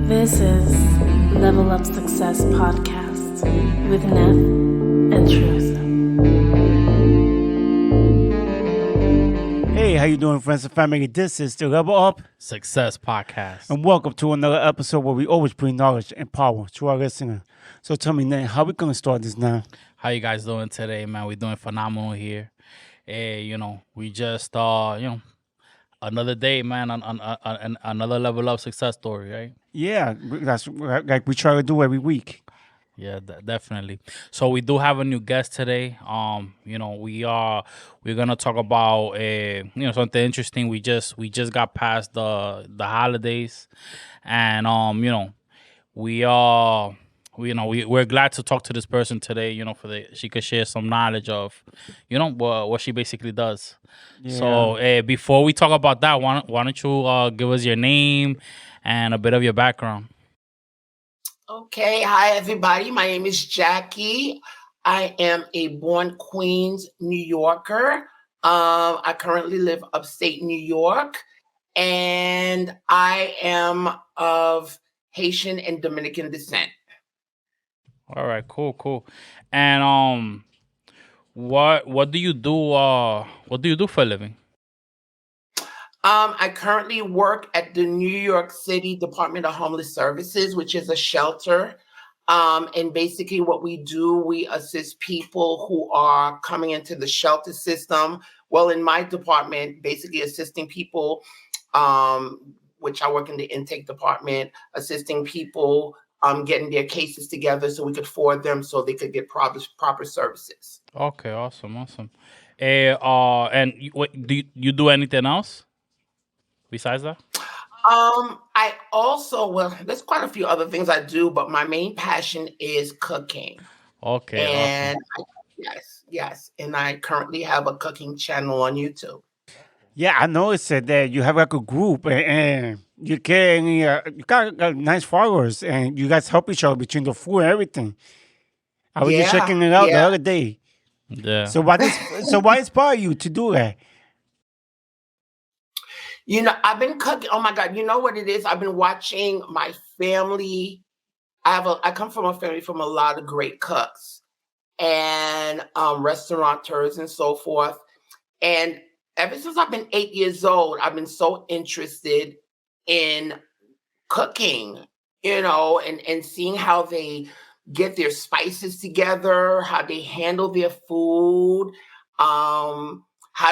This is Level Up Success Podcast with Neff and Truth. Hey, how you doing, friends and family? This is the Level Up Success Podcast. and welcome to another episode where we always bring knowledge and power to our listener. So tell me, Nate, how we gonna start this now? How you guys doing today, man? We're doing phenomenal here. Hey, we just another day, man, another level up success story, right? Yeah, that's like we try to do every week. Yeah, definitely. So we do have a new guest today. We're gonna talk about something interesting. We just got past the holidays, and we're glad to talk to this person today. She could share some knowledge of what she basically does. Yeah. So before we talk about that, why don't you give us your name and a bit of your background? Okay, hi everybody. My name is Jacquee. I am a born Queens, New Yorker. I currently live upstate New York, and I am of Haitian and Dominican descent. All right, cool. And what do you do? What do you do for a living? I currently work at the New York City Department of Homeless Services, which is a shelter. And basically what we do, we assist people who are coming into the shelter system. Well, in my department, basically assisting people, which I work in the intake department, assisting people getting their cases together so we could forward them so they could get proper services. Okay, awesome. And what do you do anything else besides that? I also, well, there's quite a few other things I do, but my main passion is cooking. Okay, And awesome. yes. And I currently have a cooking channel on YouTube. Yeah, I noticed that you have like a group and you got nice followers and you guys help each other between the food and everything. I was just checking it out the other day. Yeah. So why inspire you to do that? I've been cooking. Oh my God, you know what it is? I've been watching my family. I come from a family from a lot of great cooks and restaurateurs and so forth. And ever since I've been 8 years old, I've been so interested in cooking, and seeing how they get their spices together, how they handle their food, how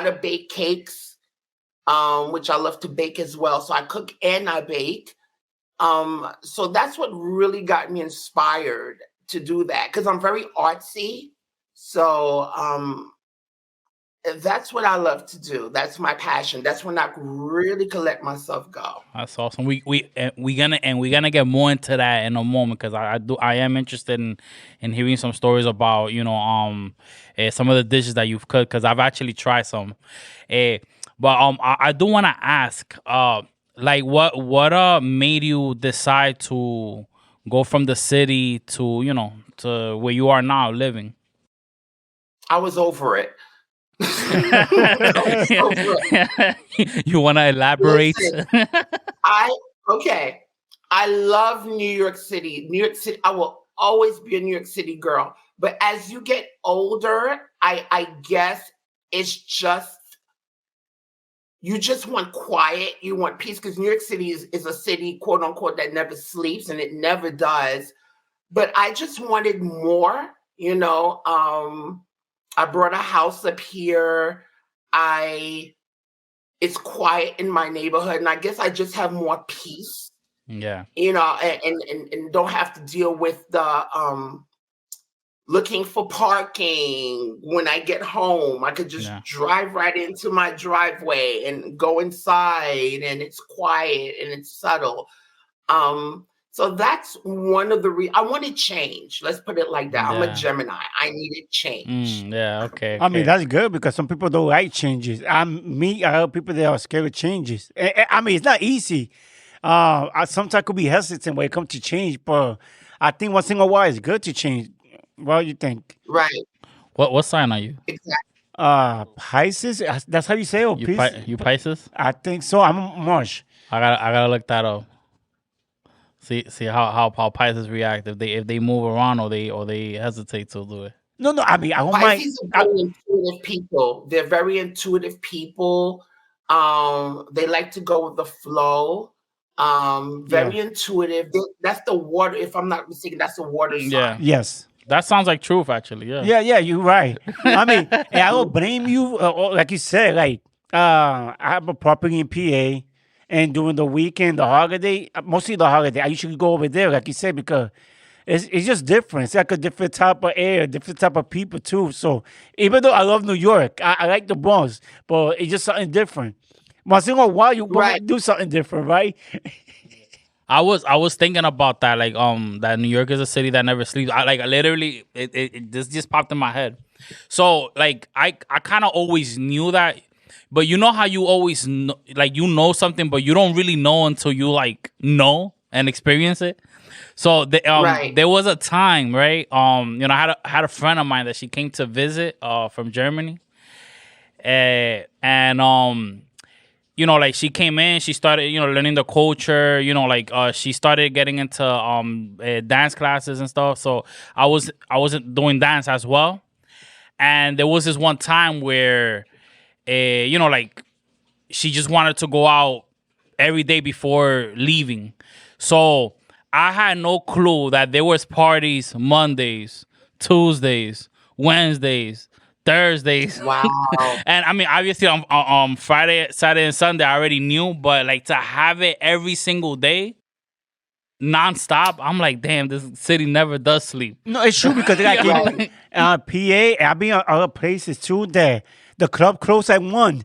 to bake cakes. Which I love to bake as well. So I cook and I bake. So that's what really got me inspired to do that because I'm very artsy. So that's what I love to do. That's my passion. That's when I really could let myself go. That's awesome. We're gonna get more into that in a moment because I am interested in hearing some stories about some of the dishes that you've cooked because I've actually tried some. But I do want to ask, like, what made you decide to go from the city to to where you are now living? I was over it. You want to elaborate? Listen, I love New York City. New York City, I will always be a New York City girl. But as you get older, I guess it's just, you just want quiet, you want peace, because New York City is a city, quote unquote, that never sleeps, and it never does. But I just wanted more, I brought a house up here. It's quiet in my neighborhood, and I guess I just have more peace. Yeah. And don't have to deal with the looking for parking when I get home. I could just drive right into my driveway and go inside, and it's quiet and it's subtle. So that's one of the I wanted change. Let's put it like that. I'm a Gemini. I needed change. Okay. I mean, that's good because some people don't like changes. I have people that are scared of changes. I mean, it's not easy. I sometimes could be hesitant when it comes to change, but I think once in a while it's good to change. What do you think? Right. What sign are you? Exactly. Pisces. That's how you say it. You Pisces? I think so. I'm March. I gotta look that up. See how Pisces react if they move around or they hesitate to do it. No, I mean, I don't mind. Pisces are very intuitive people. They're very intuitive people. They like to go with the flow. Very intuitive. That's the water. If I'm not mistaken, that's the water sign. Yeah. Yes. That sounds like truth, actually. Yeah. Yeah, you're right. I mean, and I don't blame you. Like you said, like I have a property in PA, and during the weekend, the holiday, mostly the holiday, I usually go over there, like you said, because it's just different. It's like a different type of air, different type of people too. So even though I love New York, I like the Bronx, but it's just something different. Once in a while, you want to Right. do something different, right? I was thinking about that, like that New York is a city that never sleeps. I like literally this just popped in my head. So like I kind of always knew that, but you know how you always know, like you know something, but you don't really know until you like know and experience it. So Right. there was a time, right? You know, I had a friend of mine that she came to visit from Germany, and you know, like she came in, she started, you know, learning the culture, you know, like she started getting into dance classes and stuff. So I wasn't doing dance as well. And there was this one time where you know, like she just wanted to go out every day before leaving. So I had no clue that there was parties Mondays, Tuesdays, Wednesdays, Thursdays. Wow. And I mean, obviously on Friday, Saturday, and Sunday, I already knew, but like to have it every single day, nonstop, I'm like, damn, this city never does sleep. No, it's true because like Right. in PA, I've been at other places too. The club closed at 1.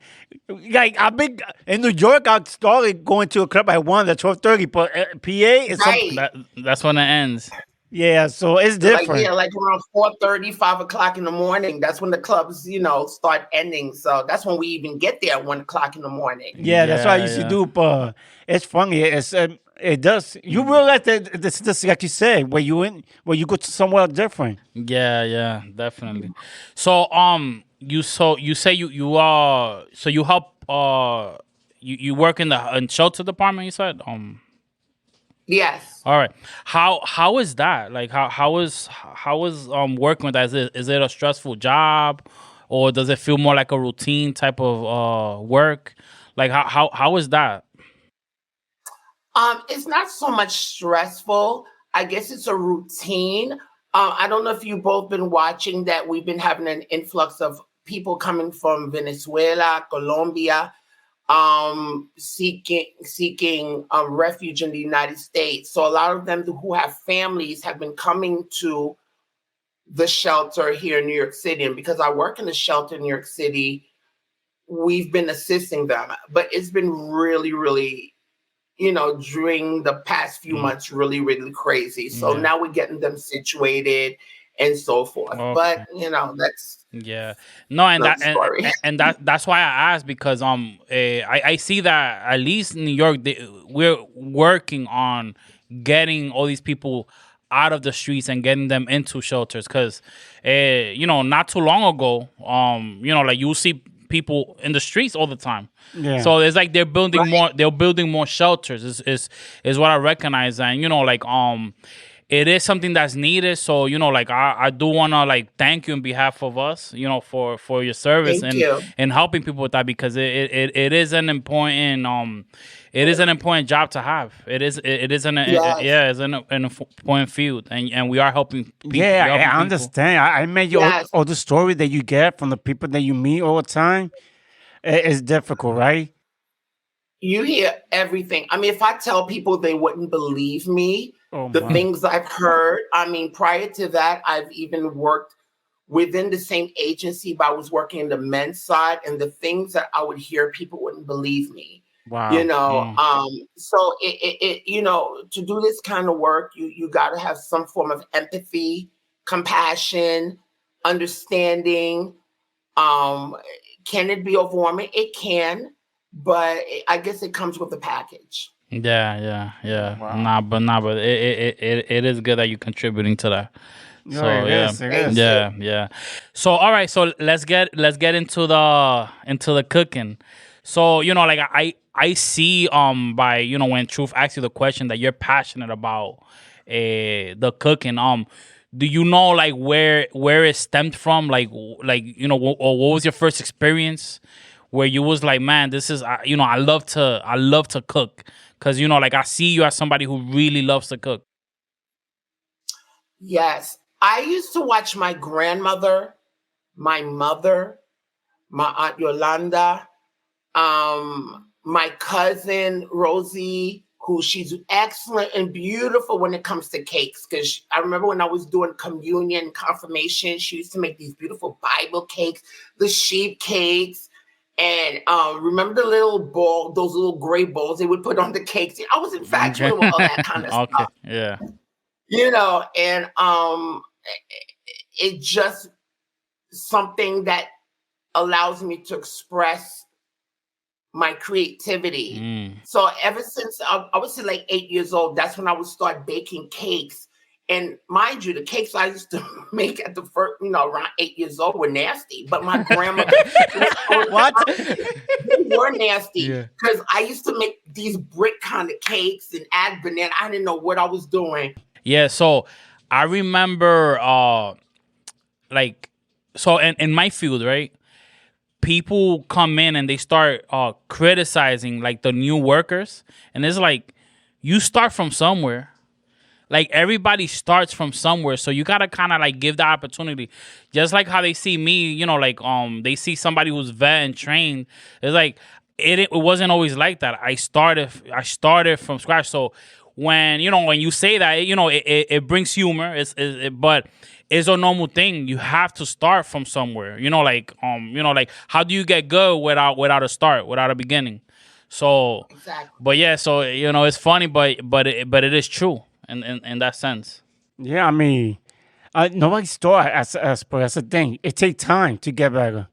Like I've been in New York, I started going to a club at 1 at 12:30, but PA is Right. That's when it ends. yeah, so it's Like, different. yeah, like around 4:30, 5 o'clock in the morning. That's when the clubs, you know, start ending. So that's when we even get there at 1 o'clock in the morning. Yeah, that's what I used Yeah. to do. But it's funny. It does. You realize that this like you said when you go to somewhere different. Yeah, definitely. So you say so you help you work in the shelter department, you said? Yes. All right. How is that? Like how is working with that? Is it a stressful job, or does it feel more like a routine type of work? Like how is that? It's not so much stressful. I guess it's a routine. I don't know if you've both been watching that we've been having an influx of people coming from Venezuela, Colombia, seeking refuge in the United States. So a lot of them who have families have been coming to the shelter here in New York City. And because I work in the shelter in New York City, we've been assisting them. But it's been really, really, you know, during the past few months, really, really crazy. So Yeah. now we're getting them situated and so forth. Okay. But, you know, that's Yeah, no, and another that story. and that's why I asked, because I see that at least in New York we're working on getting all these people out of the streets and getting them into shelters, because you know, not too long ago, you know, like you see people in the streets all the time. Yeah. So it's like they're building more shelters is what I recognize. And you know, like it is something that's needed. So, you know, like I do want to like thank you on behalf of us, you know, for your service Thank you. and helping people with that, because it is an important job to have. It's an important field, and we are helping people. Yeah, helping I people. understand. I made you Yes. all the story that you get from the people that you meet all the time. It's difficult, right? You hear everything. I mean, if I tell people, they wouldn't believe me. Oh, The my. things I've heard. I mean, prior to that, I've even worked within the same agency, but I was working in the men's side, and the things that I would hear, people wouldn't believe me. Wow. You know, so it you know, to do this kind of work, you got to have some form of empathy, compassion, understanding. Can it be overwhelming? It can, but I guess it comes with the package. Yeah. Wow. But it is good that you're contributing to that. No, So it yeah, is, it is. yeah. So all right, so let's get into the cooking. So you know, like I see by when Truth asks you the question that you're passionate about the cooking. Do you know like where it stemmed from? Or what was your first experience where you was like, man, this is I love to cook, because like I see you as somebody who really loves to cook. Yes. I used to watch my grandmother, my mother, my aunt Yolanda, my cousin Rosie, who she's excellent and beautiful when it comes to cakes. Because I remember when I was doing communion confirmation, she used to make these beautiful Bible cakes, the sheep cakes. And remember the little bowl, those little gray bowls they would put on the cakes. I was infatuated with all that kind of Okay, stuff, yeah. and it just something that allows me to express my creativity. So ever since I would say like 8 years old, that's when I would start baking cakes. And mind you, the cakes I used to make at the first, around 8 years old were nasty. But my grandmother, What? they were nasty Yeah. because I used to make these brick kind of cakes and add banana. I didn't know what I was doing. Yeah, so I remember like so in my field, right? People come in and they start criticizing like the new workers, and it's like you start from somewhere. Like everybody starts from somewhere, so you gotta kind of like give the opportunity, just like how they see me. They see somebody who's vet and trained. It's like it wasn't always like that. I started from scratch. So when you say that, it brings humor. But it's a normal thing. You have to start from somewhere. Like how do you get good without a start, without a beginning? So, Exactly. but yeah, so it's funny, but it is true in that sense. Yeah, I mean, nobody start but that's the thing. It takes time to get better.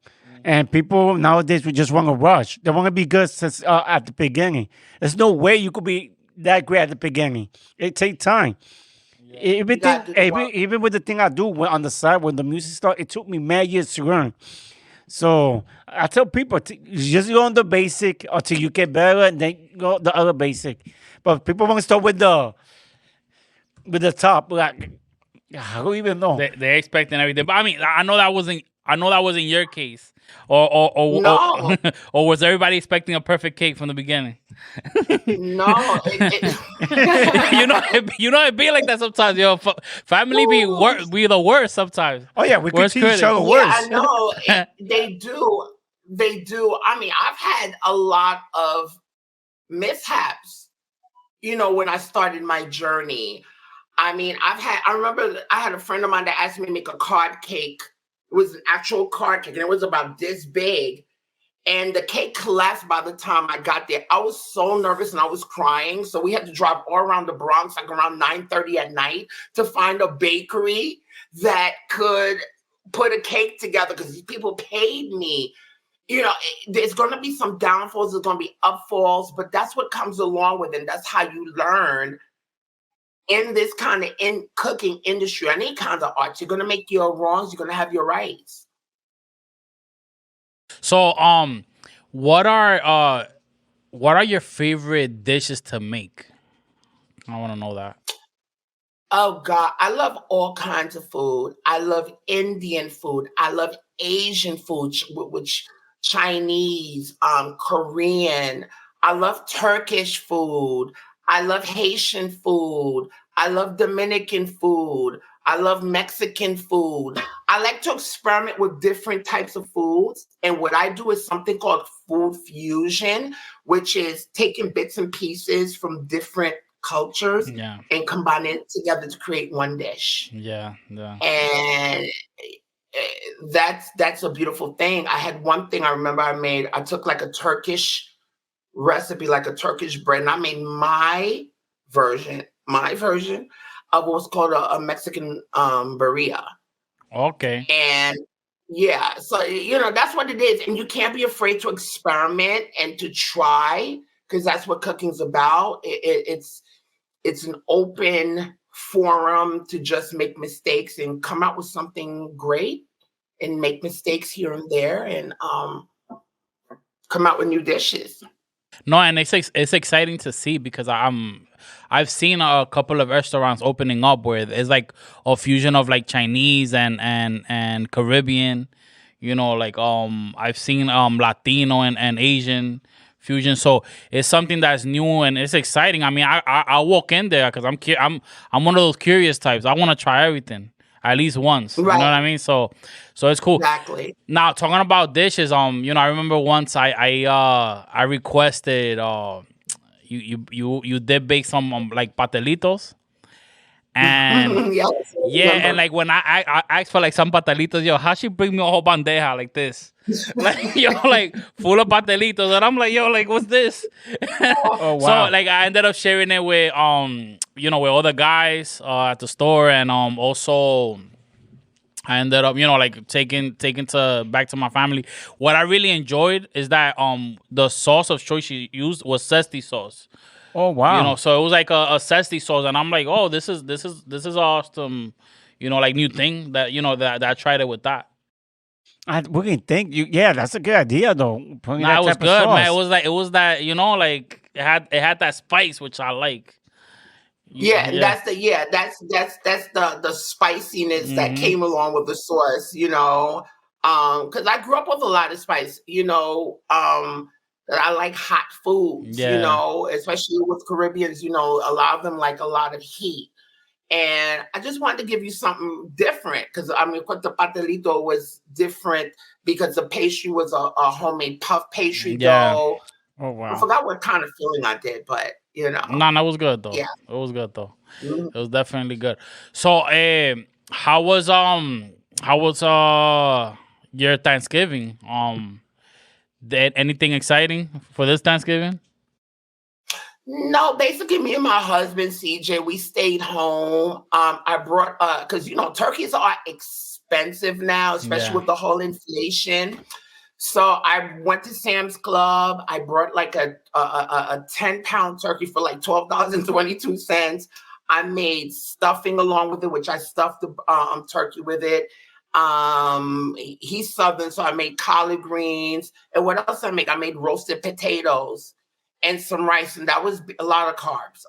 And people nowadays we just want to rush. They want to be good since at the beginning. There's no way you could be that great at the beginning. It takes time. You gotta do the work. Even with the thing I do on the side when the music started, it took me mad years to learn. So I tell people just go on the basic until you get better, and then go the other basic. But people want to start with the top. Like I don't even know. They're expecting everything, but I mean, I know that wasn't your case, or No. or was everybody expecting a perfect cake from the beginning? No. It be like that sometimes. Family be the worst sometimes. Oh yeah, we could Worst teach each critics. other Yeah, worse. I know. They do. They do. I mean, I've had a lot of mishaps, when I started my journey. I mean, I remember I had a friend of mine that asked me to make a card cake. It was an actual card cake, and it was about this big. And the cake collapsed by the time I got there. I was so nervous and I was crying. So we had to drive all around the Bronx, like around 9:30 at night, to find a bakery that could put a cake together because these people paid me. There's going to be some downfalls, there's going to be upfalls, but that's what comes along with it. And that's how you learn in this kind of in cooking industry, any kind of art. You're going to make your wrongs, you're going to have your rights. So, what are your favorite dishes to make? I want to know that. Oh God, I love all kinds of food. I love Indian food. I love Asian food, which Chinese, Korean. I love Turkish food. I love Haitian food. I love Dominican food. I love Mexican food. I like to experiment with different types of foods. And what I do is something called food fusion, which is taking bits and pieces from different cultures Yeah, and combining it together to create one dish. yeah. And that's a beautiful thing. I had one thing I remember I made. I took like a Turkish recipe, like a Turkish bread, and I made my version of what's called a Mexican birria. Okay. And yeah, so that's what it is. And you can't be afraid to experiment and to try, because that's what cooking's about. It's an open forum to just make mistakes and come out with something great, and make mistakes here and there, and come out with new dishes. No, and it's exciting to see because I've seen a couple of restaurants opening up where it's like a fusion of like Chinese and Caribbean, like I've seen Latino and Asian fusion. So it's something that's new and it's exciting. I mean, I walk in there because I'm one of those curious types. I want to try everything at least once. You know what Right. I mean? So it's cool. Exactly. Now talking about dishes, I remember once I requested you did bake some like patelitos, and Yes, I yeah, and remember. like when I asked for like some patelitos, yo, how she bring me a whole bandeja like this, like like full of patelitos, and I'm like, yo, like what's this? Oh So wow. like I ended up sharing it with with other guys at the store, and also I ended up, like taking to back to my family. What I really enjoyed is that the sauce of choice she used was zesty sauce. Oh wow. So it was like a zesty sauce, and I'm like, oh, this is awesome. Like new thing that that I tried it with that. We can think you. Yeah, that's a good idea though. Putting Nah, that it was type of good, man. sauce. It was that like it had that spice which I like. Yeah, and Yeah. that's the spiciness that Hmm. came along with the sauce, because I grew up with a lot of spice, that I like hot foods, Yeah. especially with Caribbeans, a lot of them like a lot of heat. And I just wanted to give you something different because I mean, the pastelito was different because the pastry was a homemade puff pastry Yeah. dough. Oh I wow. forgot what kind of filling I did, but No, that was good though. yeah. It was good though. Mhm. It was definitely good. So, how was your Thanksgiving? Did anything exciting for this Thanksgiving? No, basically, me and my husband CJ, we stayed home. I brought because turkeys are expensive now, especially Yeah. with the whole inflation. So I went to Sam's Club. I brought like a 10-pound turkey for like $12.22. I made stuffing along with it, which I stuffed the turkey with it. He's southern, so I made collard greens. And what else I make? I made roasted potatoes and some rice, and that was a lot of carbs.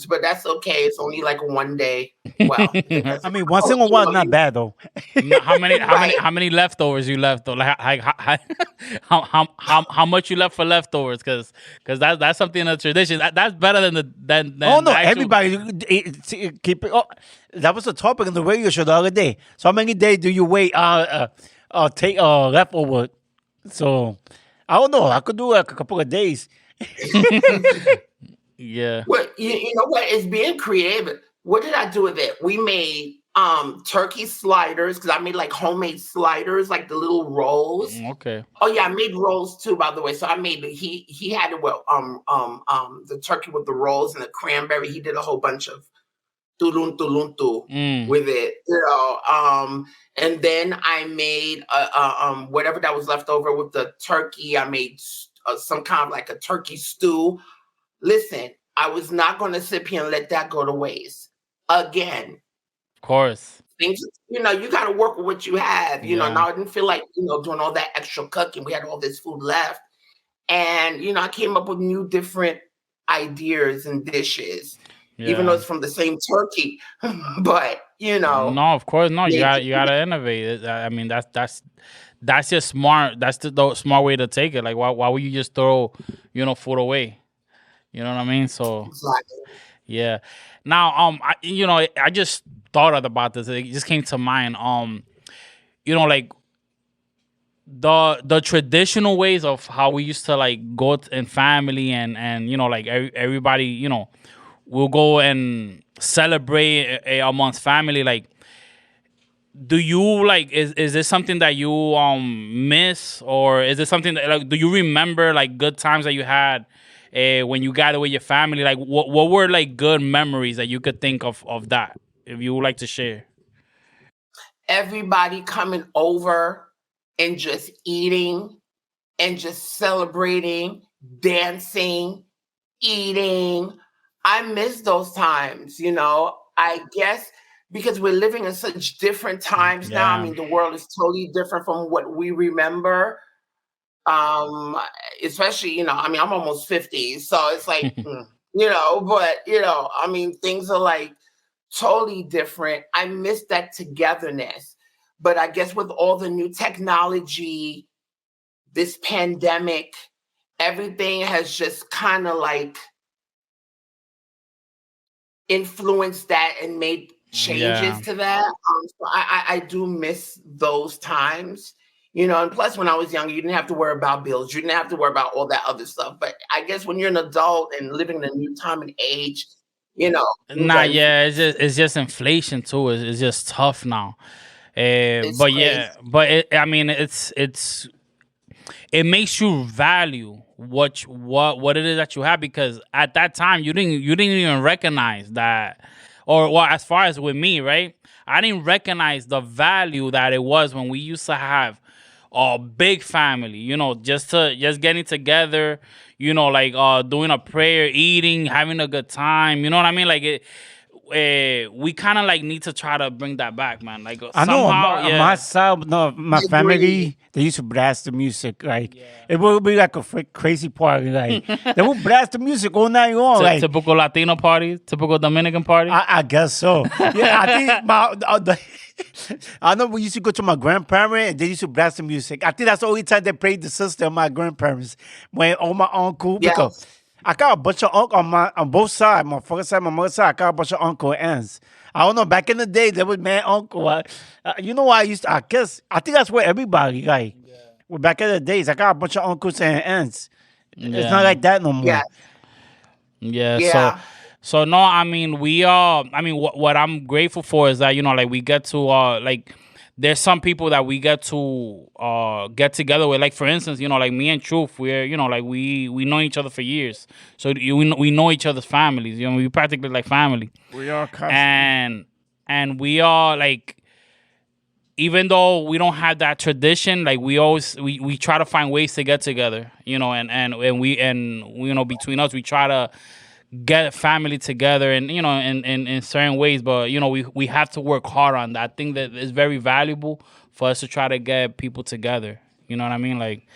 But that's okay. It's only like one day. Well, it I doesn't. mean, once in a while, not bad though. How many how many Right. how many leftovers you left though? Like how much you left for leftovers? Because that's something in the tradition. That's better than Oh the no, actual. everybody keep it. Oh, that was a topic on the radio show the other day. So how many days do you wait? Take leftover. So I don't know. I could do like a couple of days. Yeah. Well, you know what? It's being creative. What did I do with it? We made turkey sliders because I made like homemade sliders, like the little rolls. Okay. Oh yeah, I made rolls too, by the way. So I made he had it with the turkey with the rolls and the cranberry. He did a whole bunch of tuluntu Mm. with it, and then I made whatever that was left over with the turkey. I made some kind of like a turkey stew. Listen, I was not going to sit here and let that go to waste. Again, Of course. things, you got to work with what you have. Yeah. Now I didn't feel like, doing all that extra cooking. We had all this food left. And, I came up with new, different ideas and dishes, even though Yeah. it's from the same turkey. But, No, of course, no. You made got it. you got to innovate. I mean, that's just smart. That's the smart way to take it. Like, why would you just throw, food away? You know what I mean? So Exactly. yeah. Now, I just thought about this. It just came to mind. Like the traditional ways of how we used to like go in family and like everybody will go and celebrate amongst family. Like, do you like is this something that you miss, or is this something that, like, do you remember like good times that you had when you gathered with your family? Like, what were like good memories that you could think of that, if you would like to share? Everybody coming over and just eating and just celebrating, dancing, eating. I miss those times. I guess because we're living in such different times now. I Yeah. mean, the world is totally different from what we remember. Um, especially, I mean, I'm almost 50, so it's like, but I mean, things are like totally different. I miss that togetherness. But I guess with all the new technology, this pandemic, everything has just kind of like influenced that and made Yeah. changes to that. So I do miss those times. And plus, when I was younger, you didn't have to worry about bills. You didn't have to worry about all that other stuff. But I guess when you're an adult and living in a new time and age, things Nah, are yeah, influenced. it's just inflation too. It's just tough now. It's But crazy. yeah, but I mean, it makes you value what it is that you have, because at that time you didn't even recognize that, or well, as far as with me, right? I didn't recognize the value that it was when we used to have a big family, just getting together, like doing a prayer, eating, having a good time, you know what I mean? Like we kind of like need to try to bring that back, man. Like I know somehow, on my yeah. side, no, my I agree. family, they used to blast the music. Like, it would be like a crazy party. Like, they would blast the music all night long. Like, Typical Latino party, typical Dominican party. I guess so. Yeah, I think I know we used to go to my grandparents and they used to blast the music. I think that's the only time they played the sister of my grandparents. When all my uncle, because Yes. I got a bunch of uncle on both sides, my father's side, my mother's side. I got a bunch of uncle and aunts. I don't know. Back in the day, there was man uncle. You know what I used to? I think that's where everybody like. Well, back in the days, I got a bunch of uncles and aunts. It's not Yeah. like that no Yeah. more. Yeah, so Yeah. so no, I mean I mean what I'm grateful for is that like we get to like there's some people that we get to get together with, like for instance, like me and Truth, we're like we know each other for years, so we know each other's families, we practically like family. We are cousins. And we are like, even though we don't have that tradition, like we try to find ways to get together, and between us we try to get family together, and in certain ways, but we have to work hard on that. I think that it's very valuable for us to try to get people together, you know what I mean, like,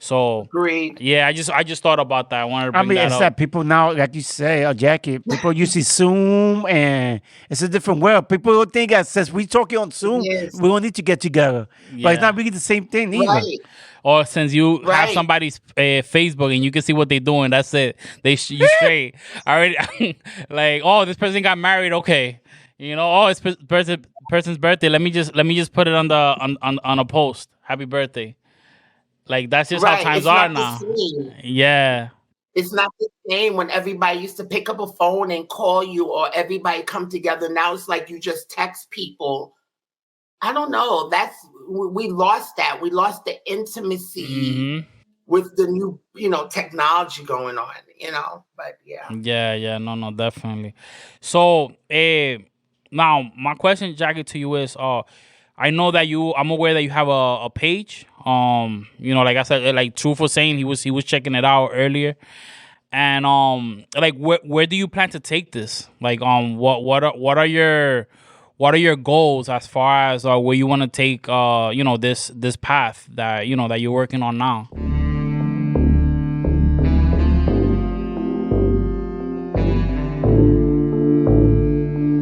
so Agreed. yeah, I just thought about that. I wanted to I bring mean, that it's up. that people now, like you say, Jackie, people use Zoom and it's a different world. People think that since we talking on Zoom, Yes. we don't need to get together. But it's Yeah. not really the same thing either. Right. Or since you have Right. somebody's Facebook and you can see what they're doing, that's it. You straight. Already, like, oh, this person got married. Okay, oh, it's person's birthday. Let me just put it on the on a post. Happy birthday. Like, that's just how Right. times It's are not the now. same. Yeah. It's not the same when everybody used to pick up a phone and call you or everybody come together. Now it's like you just text people. I don't know. We lost that. We lost the intimacy Hmm. with the new, technology going on. But yeah. Yeah. No, definitely. So, now my question, Jackie, to you is, I know that I'm aware that you have a page. Like I said, like Truth was saying, he was checking it out earlier, and like where do you plan to take this? Like, what are your goals as far as where you want to take this path that that you're working on now?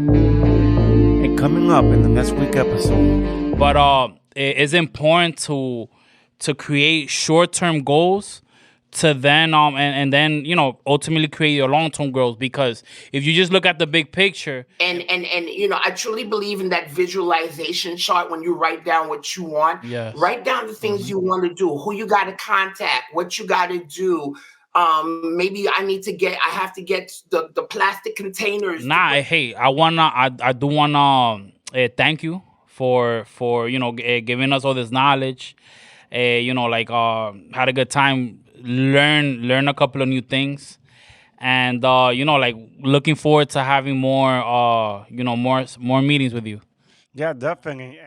And coming up in the next week episode. But it's important to create short-term goals to then and then ultimately create your long-term goals, because if you just look at the big picture. And I truly believe in that visualization chart. When you write down what you want, Yes. write down the things you want to do, who you got to contact, what you got to do. Maybe I have to get the plastic containers. Nah, hey, I do wanna thank you for giving us all this knowledge. Like, had a good time, learn a couple of new things, and like, looking forward to having more more meetings with you. Yeah, definitely.